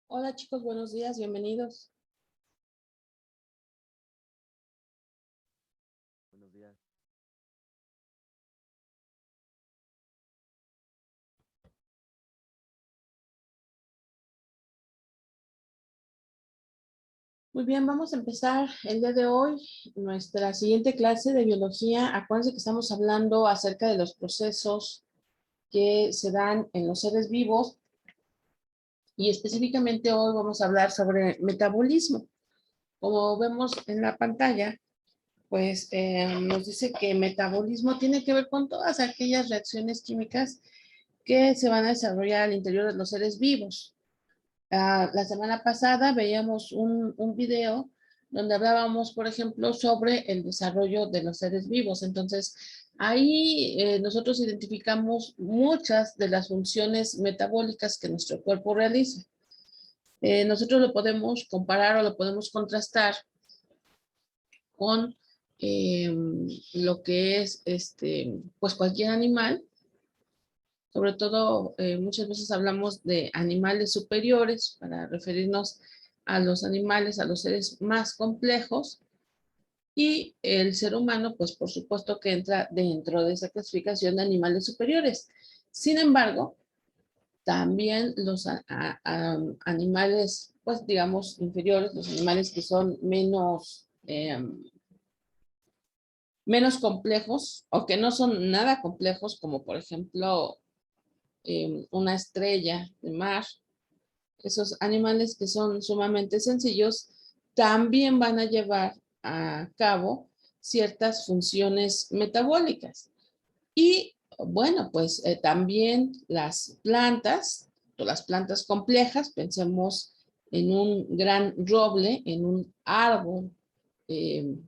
Hola chicos, buenos días, bienvenidos. Buenos días. Muy bien, vamos a empezar el día de hoy nuestra siguiente clase de biología. Acuérdense que estamos hablando acerca de los procesos que se dan en los seres vivos y específicamente hoy vamos a hablar sobre metabolismo. Como vemos en la pantalla, pues nos dice que metabolismo tiene que ver con todas aquellas reacciones químicas que se van a desarrollar al interior de los seres vivos. La semana pasada veíamos un video donde hablábamos, por ejemplo, sobre el desarrollo de los seres vivos. Entonces, ahí nosotros identificamos muchas de las funciones metabólicas que nuestro cuerpo realiza. Nosotros lo podemos comparar o lo podemos contrastar con lo que es pues cualquier animal. Sobre todo, muchas veces hablamos de animales superiores para referirnos a los animales, a los seres más complejos. Y el ser humano, pues por supuesto que entra dentro de esa clasificación de animales superiores. Sin embargo, también los animales, pues digamos, inferiores, los animales que son menos complejos o que no son nada complejos, como por ejemplo una estrella de mar, esos animales que son sumamente sencillos, también van a llevar a cabo ciertas funciones metabólicas. Y bueno, pues también las plantas complejas, pensemos en un gran roble, en un árbol de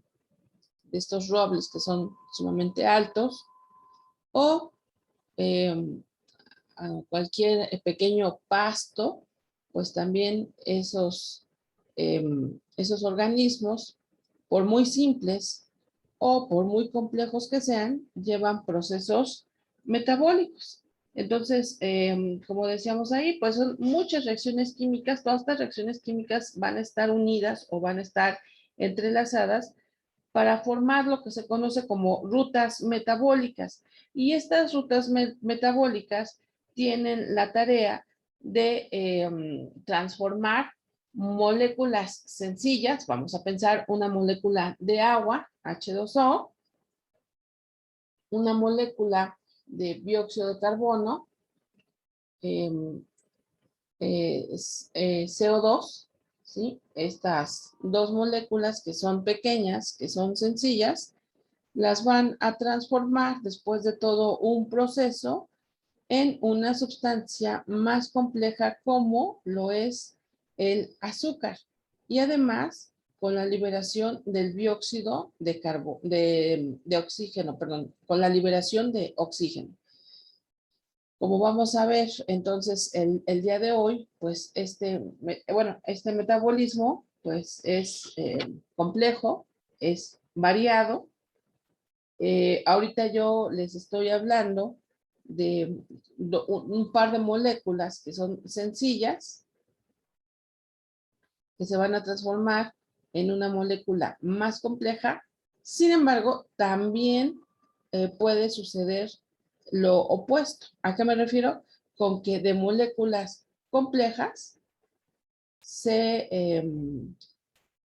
estos robles que son sumamente altos, o eh, a cualquier pequeño pasto, pues también esos organismos, por muy simples o por muy complejos que sean, llevan procesos metabólicos. Entonces, como decíamos ahí, pues son muchas reacciones químicas, todas estas reacciones químicas van a estar unidas o van a estar entrelazadas para formar lo que se conoce como rutas metabólicas. Y estas rutas metabólicas tienen la tarea de transformar moléculas sencillas, vamos a pensar una molécula de agua, H2O, una molécula de dióxido de carbono, eh, CO2, ¿sí? Estas dos moléculas que son pequeñas, que son sencillas, las van a transformar después de todo un proceso en una sustancia más compleja como lo es el azúcar. Y además, con la liberación del dióxido de oxígeno, perdón, con la liberación de oxígeno. Como vamos a ver, entonces, el día de hoy, pues este metabolismo, pues es complejo, es variado. Ahorita yo les estoy hablando de un par de moléculas que son sencillas, que se van a transformar en una molécula más compleja. Sin embargo, también puede suceder lo opuesto. ¿A qué me refiero? Con que de moléculas complejas se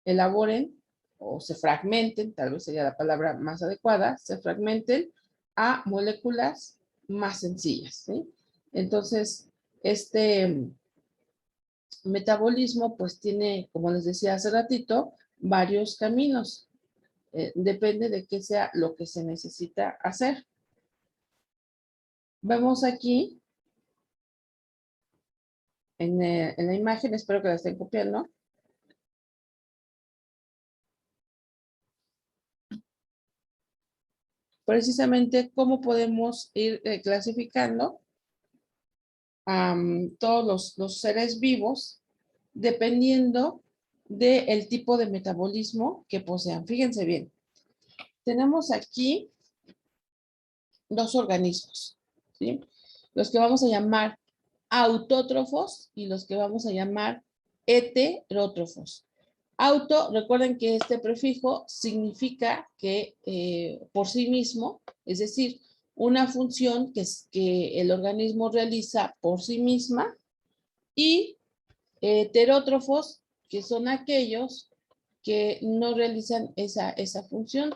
elaboren o se fragmenten, tal vez sería la palabra más adecuada, se fragmenten a moléculas más sencillas, ¿sí? Entonces, este metabolismo pues tiene, como les decía hace ratito, varios caminos. Depende de qué sea lo que se necesita hacer. Vemos aquí en la imagen, espero que la estén copiando, precisamente cómo podemos ir clasificando todos los seres vivos dependiendo del tipo de metabolismo que posean. Fíjense bien, tenemos aquí dos organismos, ¿sí? Los que vamos a llamar autótrofos y los que vamos a llamar heterótrofos. Auto, recuerden que este prefijo significa que por sí mismo, es decir, una función que el organismo realiza por sí misma, y heterótrofos, que son aquellos que no realizan esa función.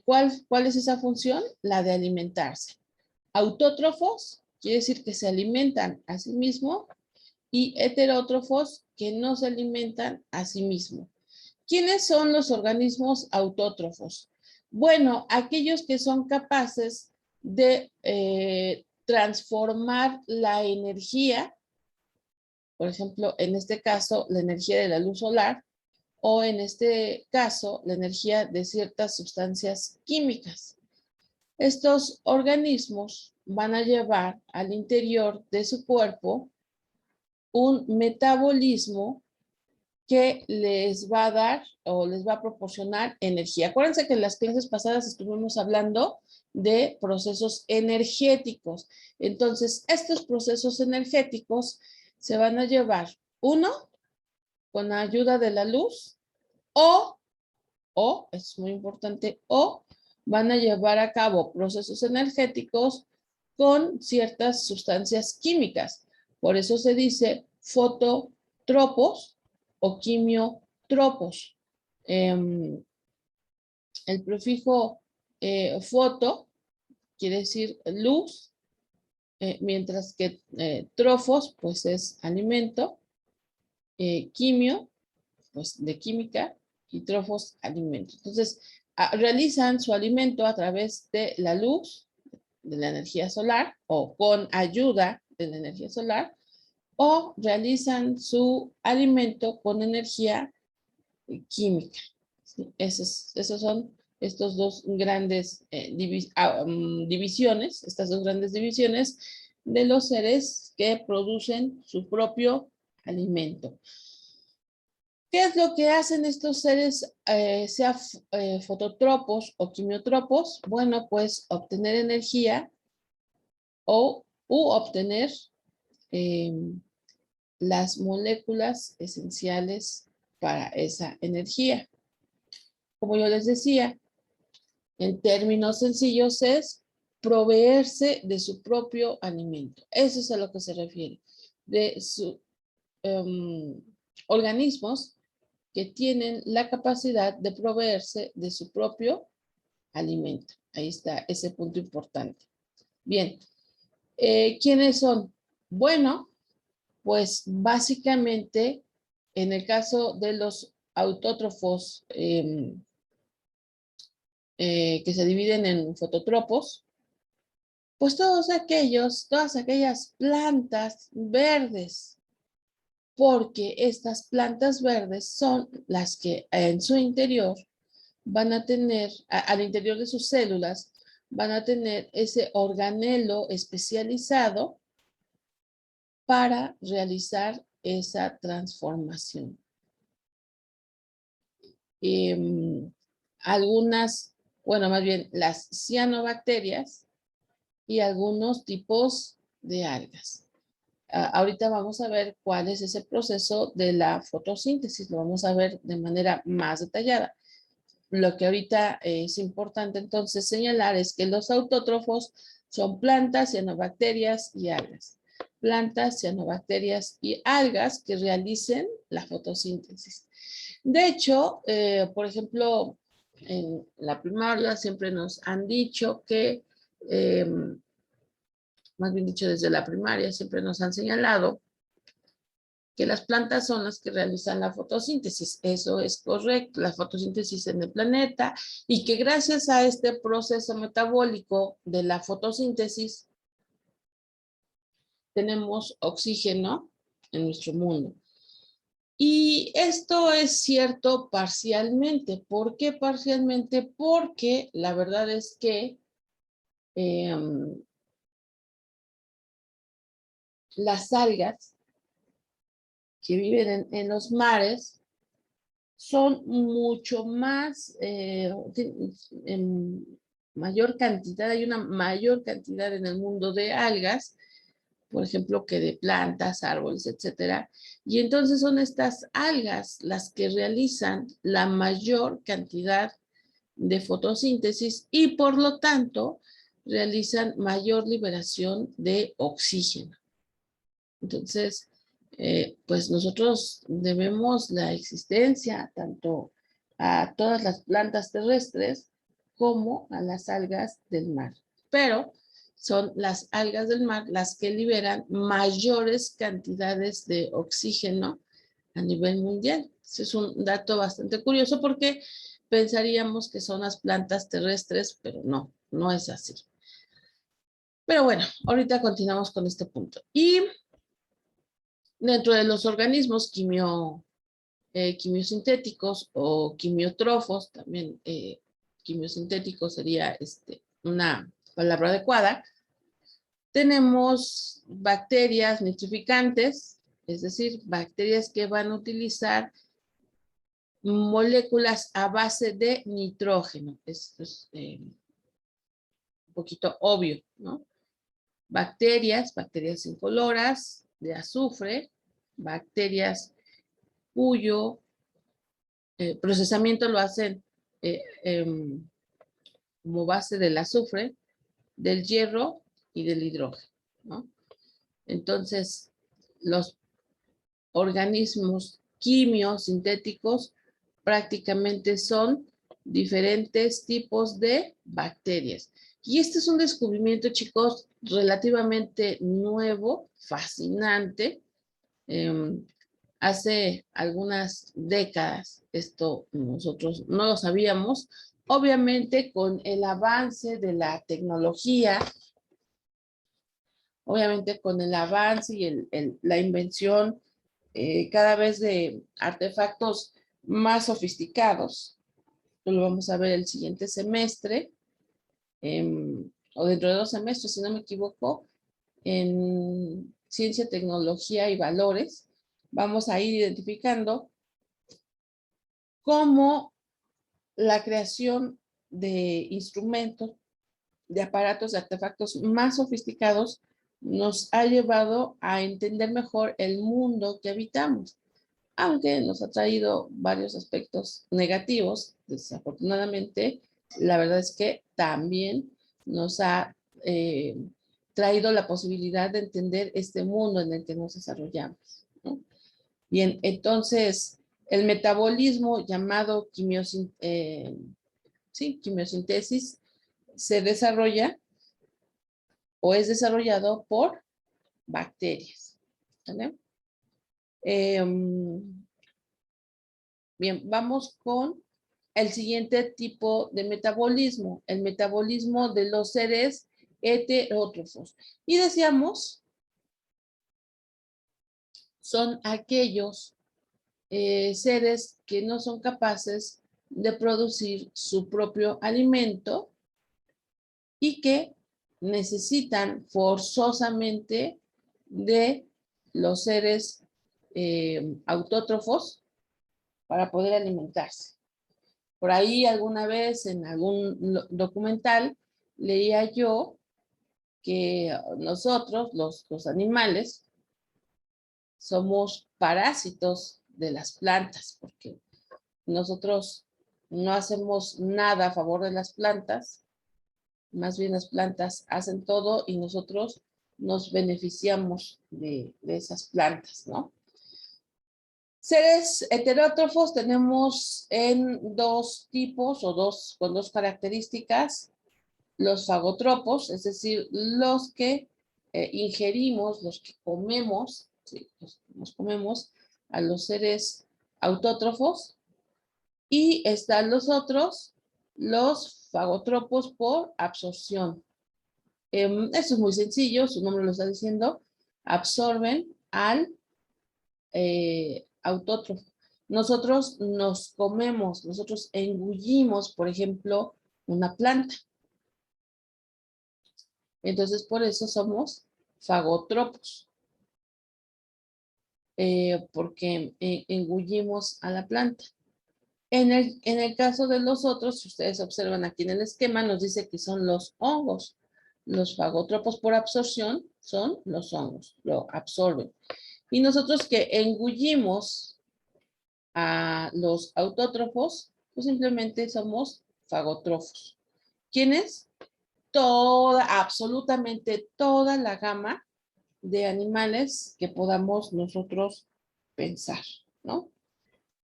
¿Cuál es esa función? La de alimentarse. Autótrofos quiere decir que se alimentan a sí mismos, y heterótrofos que no se alimentan a sí mismos. ¿Quiénes son los organismos autótrofos? Bueno, aquellos que son capaces de transformar la energía, por ejemplo, en este caso, la energía de la luz solar, o en este caso, la energía de ciertas sustancias químicas. Estos organismos van a llevar al interior de su cuerpo un metabolismo que les va a dar o les va a proporcionar energía. Acuérdense que en las clases pasadas estuvimos hablando de procesos energéticos. Entonces, estos procesos energéticos se van a llevar, uno, con la ayuda de la luz, o, es muy importante, o van a llevar a cabo procesos energéticos con ciertas sustancias químicas. Por eso se dice fototropos o quimiotropos. El prefijo foto quiere decir luz, mientras que trofos pues es alimento, quimio pues de química, y trofos alimento. Entonces realizan su alimento a través de la luz, de la energía solar, o con ayuda de la energía solar, o realizan su alimento con energía química. ¿Sí? Esos son estos dos grandes divisiones, estas dos grandes divisiones de los seres que producen su propio alimento. ¿Qué es lo que hacen estos seres, sea fototropos o quimiotropos? Bueno, pues obtener energía u obtener eh, las moléculas esenciales para esa energía. Como yo les decía, en términos sencillos es proveerse de su propio alimento. Eso es a lo que se refiere. De sus organismos que tienen la capacidad de proveerse de su propio alimento. Ahí está ese punto importante. Bien, ¿quiénes son? Bueno, pues básicamente en el caso de los autótrofos que se dividen en fototropos, pues todas aquellas plantas verdes, porque estas plantas verdes son las que en su interior van a tener, al interior de sus células, van a tener ese organelo especializado para realizar esa transformación. Algunas, bueno, más bien las cianobacterias y algunos tipos de algas. Ahorita vamos a ver cuál es ese proceso de la fotosíntesis, lo vamos a ver de manera más detallada. Lo que ahorita es importante entonces señalar es que los autótrofos son plantas, cianobacterias y algas. Plantas, cianobacterias y algas que realicen la fotosíntesis. De hecho, por ejemplo, en la primaria siempre nos han dicho que, más bien dicho desde la primaria, siempre nos han señalado que las plantas son las que realizan la fotosíntesis. Eso es correcto, la fotosíntesis en el planeta, y que gracias a este proceso metabólico de la fotosíntesis tenemos oxígeno en nuestro mundo. Y esto es cierto parcialmente. ¿Por qué parcialmente? Porque la verdad es que las algas que viven en los mares son mucho más, en mayor cantidad, hay una mayor cantidad en el mundo de algas por ejemplo, que de plantas, árboles, etcétera. Y entonces son estas algas las que realizan la mayor cantidad de fotosíntesis y por lo tanto realizan mayor liberación de oxígeno. Entonces, pues nosotros debemos la existencia tanto a todas las plantas terrestres como a las algas del mar. Pero son las algas del mar las que liberan mayores cantidades de oxígeno a nivel mundial. Ese es un dato bastante curioso porque pensaríamos que son las plantas terrestres, pero no, no es así. Pero bueno, ahorita continuamos con este punto. Y dentro de los organismos quimiosintéticos o quimiotrófos, también quimiosintético sería una palabra adecuada, tenemos bacterias nitrificantes, es decir, bacterias que van a utilizar moléculas a base de nitrógeno. Esto es un poquito obvio, ¿no? Bacterias incoloras de azufre, bacterias cuyo procesamiento lo hacen como base del azufre, del hierro y del hidrógeno, ¿no? Entonces, los organismos quimiosintéticos prácticamente son diferentes tipos de bacterias. Y este es un descubrimiento, chicos, relativamente nuevo, fascinante. Hace algunas décadas esto nosotros no lo sabíamos. Obviamente con el avance de la tecnología, obviamente con el avance y la invención cada vez de artefactos más sofisticados. Lo vamos a ver el siguiente semestre, o dentro de 2 semestres, si no me equivoco, en Ciencia, Tecnología y Valores. Vamos a ir identificando cómo la creación de instrumentos, de aparatos, de artefactos más sofisticados nos ha llevado a entender mejor el mundo que habitamos, aunque nos ha traído varios aspectos negativos, desafortunadamente, la verdad es que también nos ha traído la posibilidad de entender este mundo en el que nos desarrollamos, ¿no? Bien, entonces, el metabolismo llamado quimiosintesis se desarrolla o es desarrollado por bacterias, ¿vale? Bien, vamos con el siguiente tipo de metabolismo, el metabolismo de los seres heterótrofos. Y decíamos, son aquellos seres que no son capaces de producir su propio alimento y que necesitan forzosamente de los seres autótrofos para poder alimentarse. Por ahí alguna vez en algún documental leía yo que nosotros, los animales, somos parásitos de las plantas, porque nosotros no hacemos nada a favor de las plantas, más bien las plantas hacen todo y nosotros nos beneficiamos de esas plantas, ¿no? Seres heterótrofos tenemos en 2 tipos o con 2 características. Los fagotropos, es decir, los que ingerimos, los que comemos, ¿sí? Nos comemos a los seres autótrofos, y están los otros, los fagotropos por absorción. Esto es muy sencillo, su nombre lo está diciendo, absorben al autótrofo. Nosotros nos comemos, nosotros engullimos, por ejemplo, una planta. Entonces, por eso somos fagotropos, porque engullimos a la planta. En el caso de los otros, si ustedes observan aquí en el esquema, nos dice que son los hongos. Los fagotropos por absorción son los hongos, lo absorben. Y nosotros que engullimos a los autótrofos, pues simplemente somos fagótrofos. ¿Quiénes? Toda, absolutamente toda la gama de animales que podamos nosotros pensar, ¿no?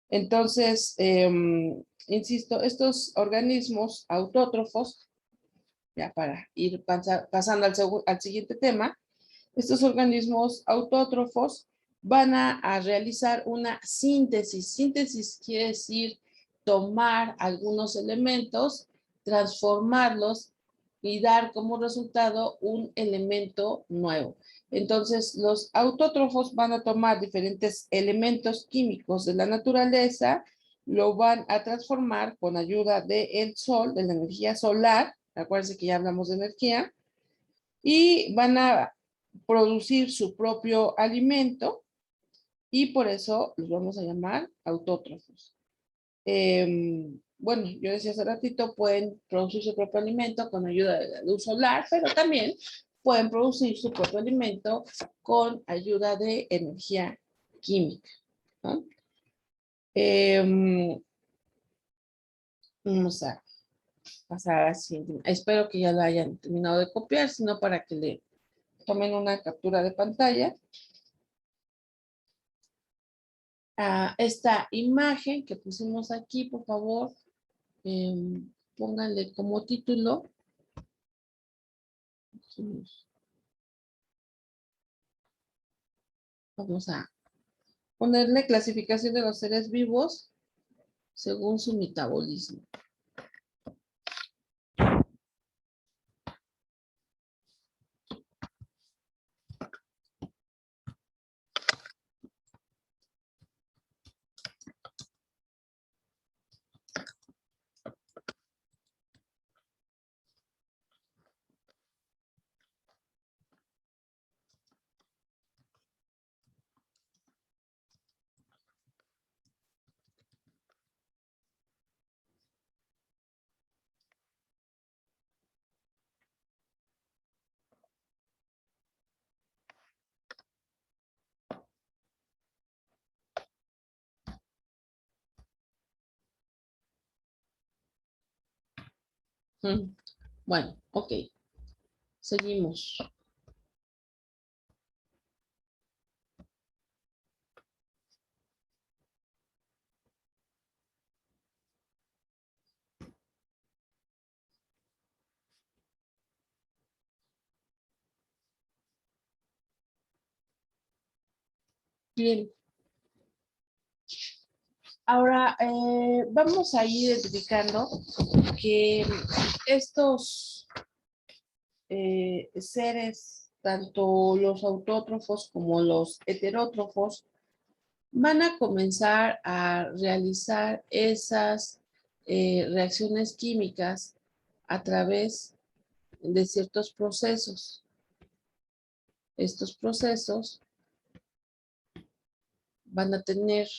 Entonces, insisto, estos organismos autótrofos, ya para ir pasando al siguiente tema, estos organismos autótrofos van a realizar una síntesis. Síntesis quiere decir tomar algunos elementos, transformarlos y dar como resultado un elemento nuevo. Entonces, los autótrofos van a tomar diferentes elementos químicos de la naturaleza, lo van a transformar con ayuda del sol, de la energía solar, acuérdense que ya hablamos de energía, y van a producir su propio alimento y por eso los vamos a llamar autótrofos. Bueno, yo decía hace ratito, pueden producir su propio alimento con ayuda de la luz solar, pero también pueden producir su propio alimento con ayuda de energía química, ¿no? Vamos a pasar a la siguiente. Espero que ya lo hayan terminado de copiar, sino para que le tomen una captura de pantalla. Esta imagen que pusimos aquí, por favor, pónganle como título. Vamos a ponerle clasificación de los seres vivos según su metabolismo. Bueno, ok. Seguimos. Bien. Ahora vamos a ir identificando que estos seres, tanto los autótrofos como los heterótrofos, van a comenzar a realizar esas reacciones químicas a través de ciertos procesos. Estos procesos van a tener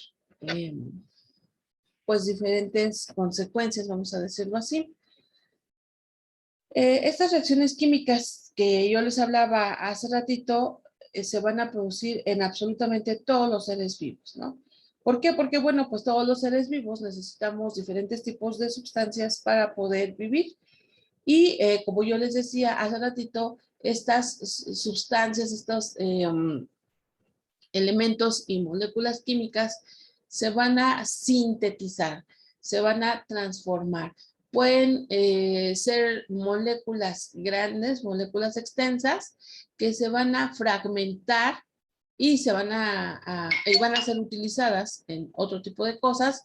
pues diferentes consecuencias, vamos a decirlo así. Estas reacciones químicas que yo les hablaba hace ratito se van a producir en absolutamente todos los seres vivos, ¿no? ¿Por qué? Porque, bueno, pues todos los seres vivos necesitamos diferentes tipos de sustancias para poder vivir. Y como yo les decía hace ratito, estas sustancias, estos elementos y moléculas químicas se van a sintetizar, se van a transformar. Pueden ser moléculas grandes, moléculas extensas, que se van a fragmentar y van a ser utilizadas en otro tipo de cosas,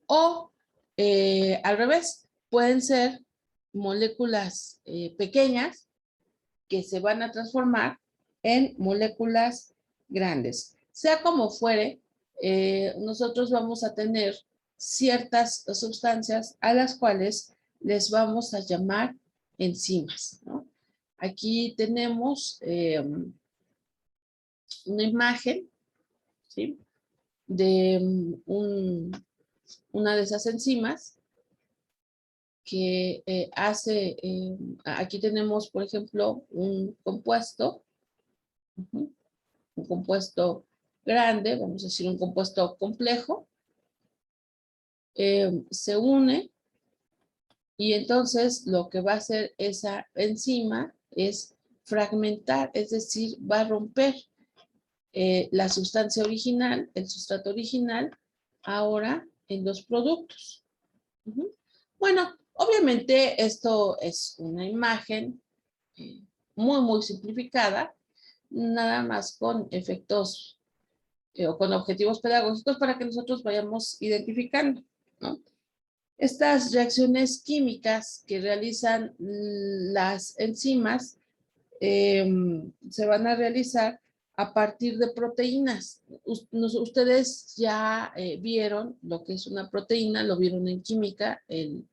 o al revés, pueden ser moléculas pequeñas que se van a transformar en moléculas grandes. Sea como fuere, nosotros vamos a tener ciertas sustancias a las cuales les vamos a llamar enzimas, ¿no? Aquí tenemos una imagen, ¿sí?, de una de esas enzimas que aquí tenemos, por ejemplo, un compuesto Ujú. Un compuesto grande, vamos a decir un compuesto complejo, se une y entonces lo que va a hacer esa enzima es fragmentar, es decir, va a romper la sustancia original, el sustrato original, ahora en los productos. Ujú. Bueno, obviamente esto es una imagen eh, muy simplificada, nada más con efectos o con objetivos pedagógicos para que nosotros vayamos identificando, ¿no? Estas reacciones químicas que realizan las enzimas se van a realizar a partir de proteínas. Ustedes ya vieron lo que es una proteína, lo vieron en química el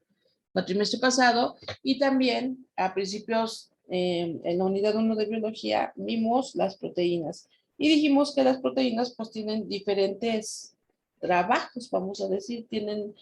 cuatrimestre pasado y también a principios en la unidad 1 de biología vimos las proteínas y dijimos que las proteínas pues tienen diferentes trabajos, vamos a decir, tienen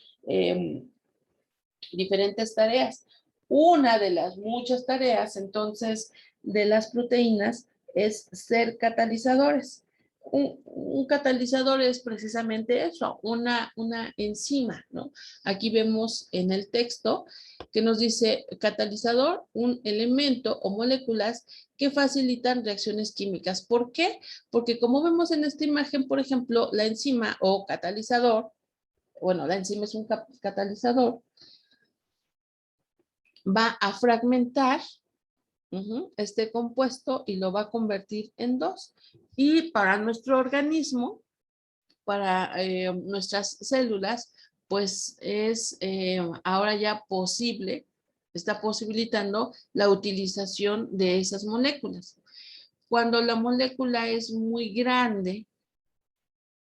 diferentes tareas. Una de las muchas tareas, entonces, de las proteínas es ser catalizadores. Un catalizador es precisamente eso, una enzima, ¿no? Aquí vemos en el texto que nos dice catalizador, un elemento o moléculas que facilitan reacciones químicas. ¿Por qué? Porque como vemos en esta imagen, por ejemplo, la enzima o catalizador, bueno, la enzima es un catalizador, va a fragmentar este compuesto y lo va a convertir en dos. Y para nuestro organismo, para nuestras células, pues es ahora ya posible, está posibilitando la utilización de esas moléculas. Cuando la molécula es muy grande,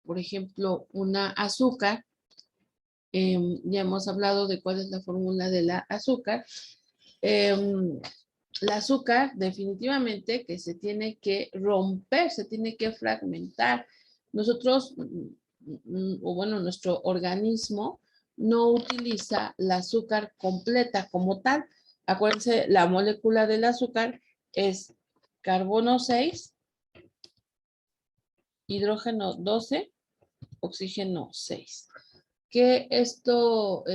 por ejemplo, una azúcar, ya hemos hablado de cuál es la fórmula de la azúcar, el azúcar definitivamente que se tiene que romper, se tiene que fragmentar. Nosotros, o bueno, nuestro organismo no utiliza el azúcar completa como tal. Acuérdense, la molécula del azúcar es carbono 6, hidrógeno 12, oxígeno 6. ¿Qué esto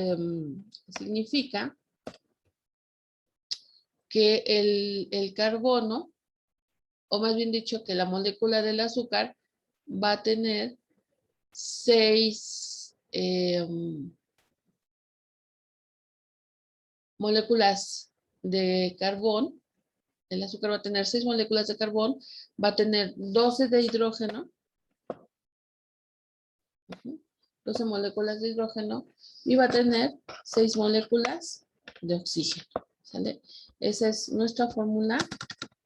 significa? Que el carbono, o más bien dicho, que la molécula del azúcar va a tener 6 moléculas de carbón. El azúcar va a tener 6 moléculas de carbón, va a tener 12 de hidrógeno, 12 moléculas de hidrógeno, y va a tener 6 moléculas de oxígeno. ¿Sale? Esa es nuestra fórmula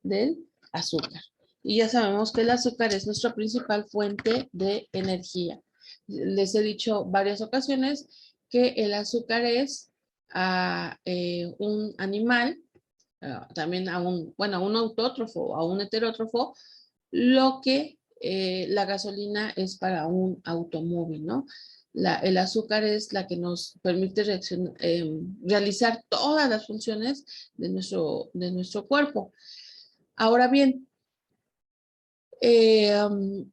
del azúcar. Y ya sabemos que el azúcar es nuestra principal fuente de energía. Les he dicho varias ocasiones que el azúcar es un animal, también a bueno, a un autótrofo, a un heterótrofo, lo que la gasolina es para un automóvil, ¿no? El azúcar es la que nos permite realizar todas las funciones de nuestro cuerpo. Ahora bien, el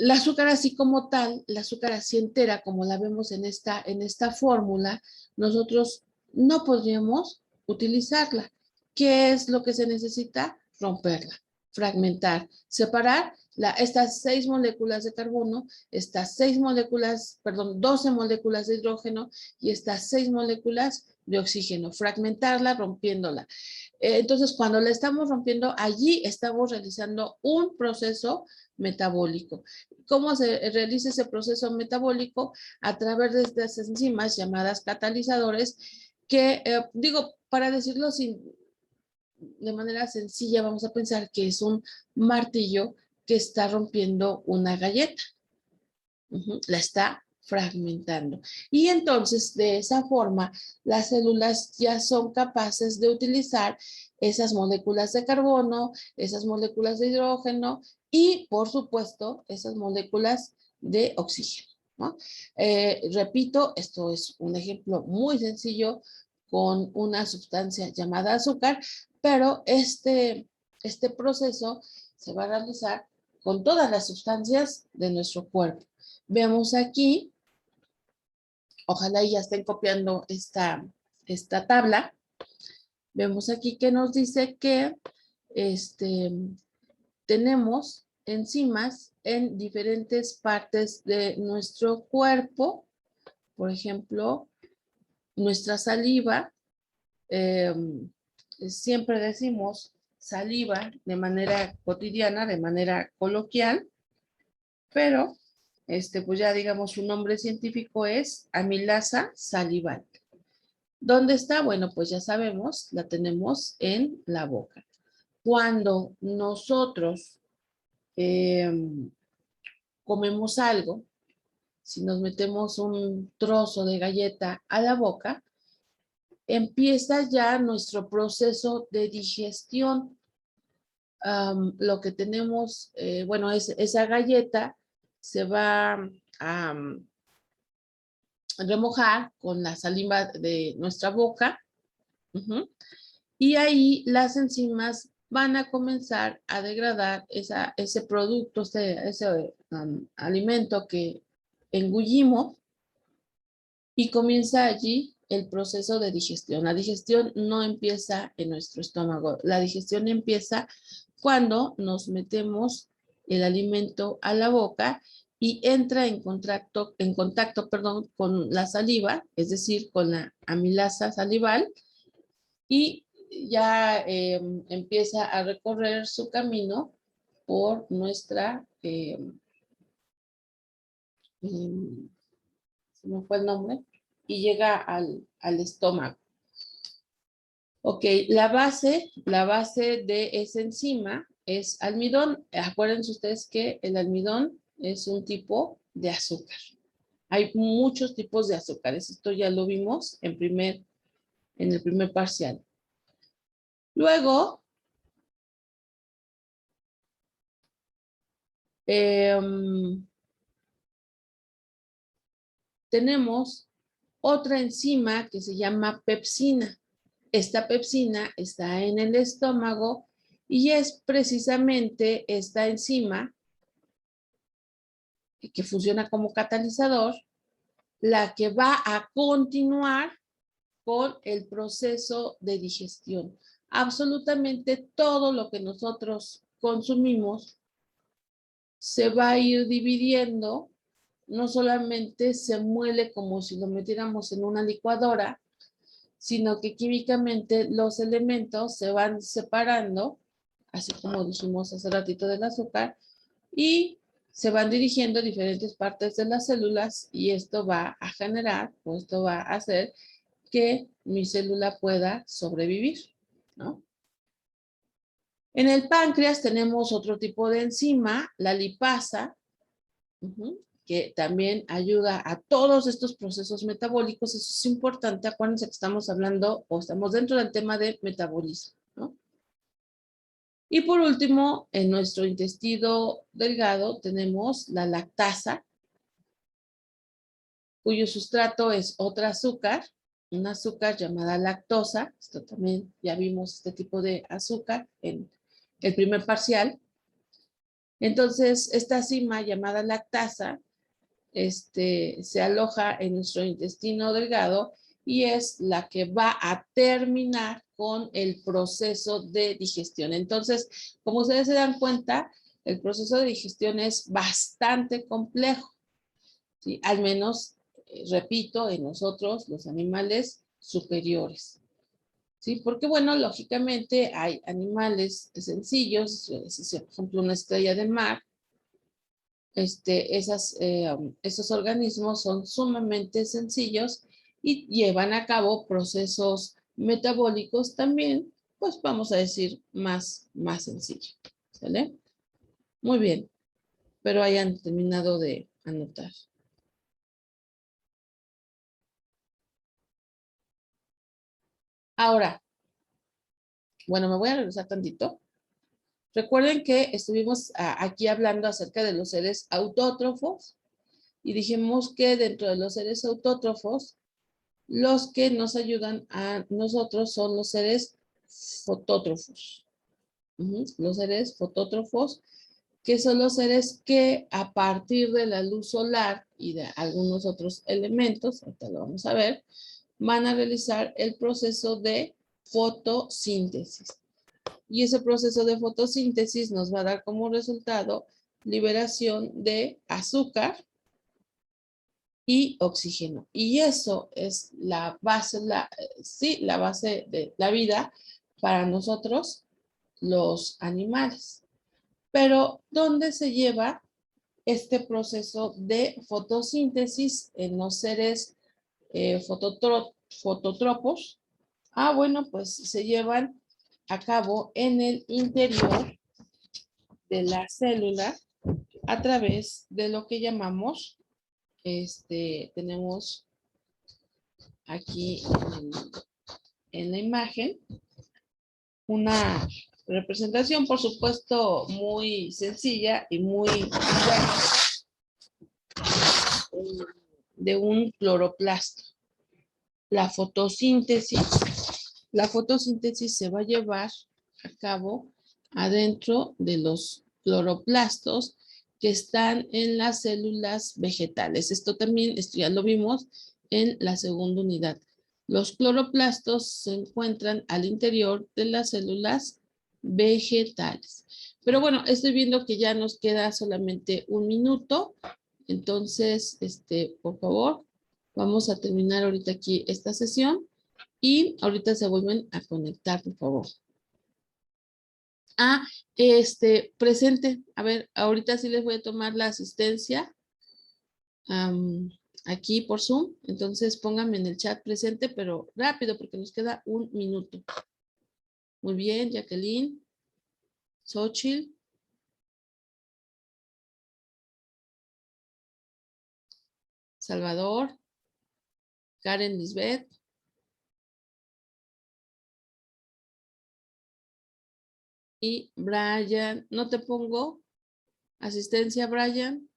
azúcar así como tal, el azúcar así entera, como la vemos en esta fórmula, nosotros no podríamos utilizarla. ¿Qué es lo que se necesita? Romperla, fragmentar, separar estas 6 moléculas de carbono, estas 6 moléculas, perdón, 12 moléculas de hidrógeno y estas 6 moléculas de oxígeno, fragmentarla, rompiéndola. Entonces, cuando la estamos rompiendo, allí estamos realizando un proceso metabólico. ¿Cómo se realiza ese proceso metabólico? A través de estas enzimas llamadas catalizadores, que digo, para decirlo de manera sencilla, vamos a pensar que es un martillo que está rompiendo una galleta. La está fragmentando. Y entonces, de esa forma, las células ya son capaces de utilizar esas moléculas de carbono, esas moléculas de hidrógeno y, por supuesto, esas moléculas de oxígeno, ¿no? Repito, esto es un ejemplo muy sencillo con una sustancia llamada azúcar, pero este proceso se va a realizar con todas las sustancias de nuestro cuerpo. Vemos aquí, ojalá ya estén copiando esta tabla. Vemos aquí que nos dice que tenemos enzimas en diferentes partes de nuestro cuerpo. Por ejemplo, nuestra saliva, siempre decimos saliva de manera cotidiana, de manera coloquial, pero pues ya digamos su nombre científico es amilasa salival. ¿Dónde está? Bueno, pues ya sabemos, la tenemos en la boca. Cuando nosotros comemos algo, si nos metemos un trozo de galleta a la boca, empieza ya nuestro proceso de digestión. Lo que tenemos, bueno, esa galleta se va a remojar con la saliva de nuestra boca. Y ahí las enzimas van a comenzar a degradar ese producto, ese alimento que engullimos, y comienza allí el proceso de digestión. La digestión no empieza en nuestro estómago, la digestión empieza cuando nos metemos el alimento a la boca y entra en contacto, con la saliva, es decir, con la amilasa salival, y ya empieza a recorrer su camino por nuestra, se me fue el nombre, y llega al estómago. Ok, la base de esa enzima es almidón. Acuérdense ustedes que el almidón es un tipo de azúcar. Hay muchos tipos de azúcares. Esto ya lo vimos en el primer parcial. Luego, tenemos otra enzima que se llama pepsina. Esta pepsina está en el estómago y es precisamente esta enzima que funciona como catalizador la que va a continuar con el proceso de digestión. Absolutamente todo lo que nosotros consumimos se va a ir dividiendo, no solamente se muele como si lo metiéramos en una licuadora, sino que químicamente los elementos se van separando, así como dijimos hace ratito del azúcar, y se van dirigiendo a diferentes partes de las células, y esto va a generar, o esto va a hacer que mi célula pueda sobrevivir, ¿no? En el páncreas tenemos otro tipo de enzima, la lipasa, que también ayuda a todos estos procesos metabólicos. Eso es importante. Acuérdense que estamos hablando o estamos dentro del tema de metabolismo, ¿no? Y por último, en nuestro intestino delgado tenemos la lactasa, cuyo sustrato es otra azúcar, un azúcar llamada lactosa. Esto también ya vimos este tipo de azúcar en el primer parcial. Entonces, esta enzima llamada lactasa se aloja en nuestro intestino delgado y es la que va a terminar con el proceso de digestión. Entonces, como ustedes se dan cuenta, el proceso de digestión es bastante complejo, ¿sí? Al menos, repito, en nosotros, los animales superiores, ¿sí? Porque, bueno, lógicamente hay animales sencillos, por ejemplo, una estrella de mar. Esos organismos son sumamente sencillos y llevan a cabo procesos metabólicos también, pues vamos a decir, más sencillos. ¿Sale? Muy bien, pero hayan terminado de anotar. Ahora, bueno, me voy a regresar tantito. Recuerden que estuvimos aquí hablando acerca de los seres autótrofos y dijimos que dentro de los seres autótrofos, los que nos ayudan a nosotros son los seres fotótrofos. Los seres fotótrofos, que son los seres que a partir de la luz solar y de algunos otros elementos, ahorita lo vamos a ver, van a realizar el proceso de fotosíntesis. Y ese proceso de fotosíntesis nos va a dar como resultado liberación de azúcar y oxígeno. Y eso es la base, la base de la vida para nosotros, los animales. Pero, ¿dónde se lleva este proceso de fotosíntesis en los seres fototropos? Bueno, pues se llevan a cabo en el interior de la célula a través de lo que llamamos, tenemos aquí en la imagen una representación, por supuesto, muy sencilla y muy de un cloroplasto. La fotosíntesis se va a llevar a cabo adentro de los cloroplastos que están en las células vegetales. Esto ya lo vimos en la segunda unidad. Los cloroplastos se encuentran al interior de las células vegetales. Pero bueno, estoy viendo que ya nos queda solamente un minuto. Entonces, por favor, vamos a terminar ahorita aquí esta sesión y ahorita se vuelven a conectar, por favor. Presente. A ver, ahorita sí les voy a tomar la asistencia aquí por Zoom. Entonces pónganme en el chat presente, pero rápido porque nos queda un minuto. Muy bien, Jacqueline, Xochitl, Salvador, Karen Lisbeth, y Brian. No te pongo asistencia, Brian.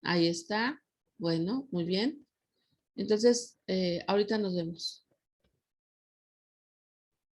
Ahí está. Bueno, muy bien. Entonces, ahorita nos vemos.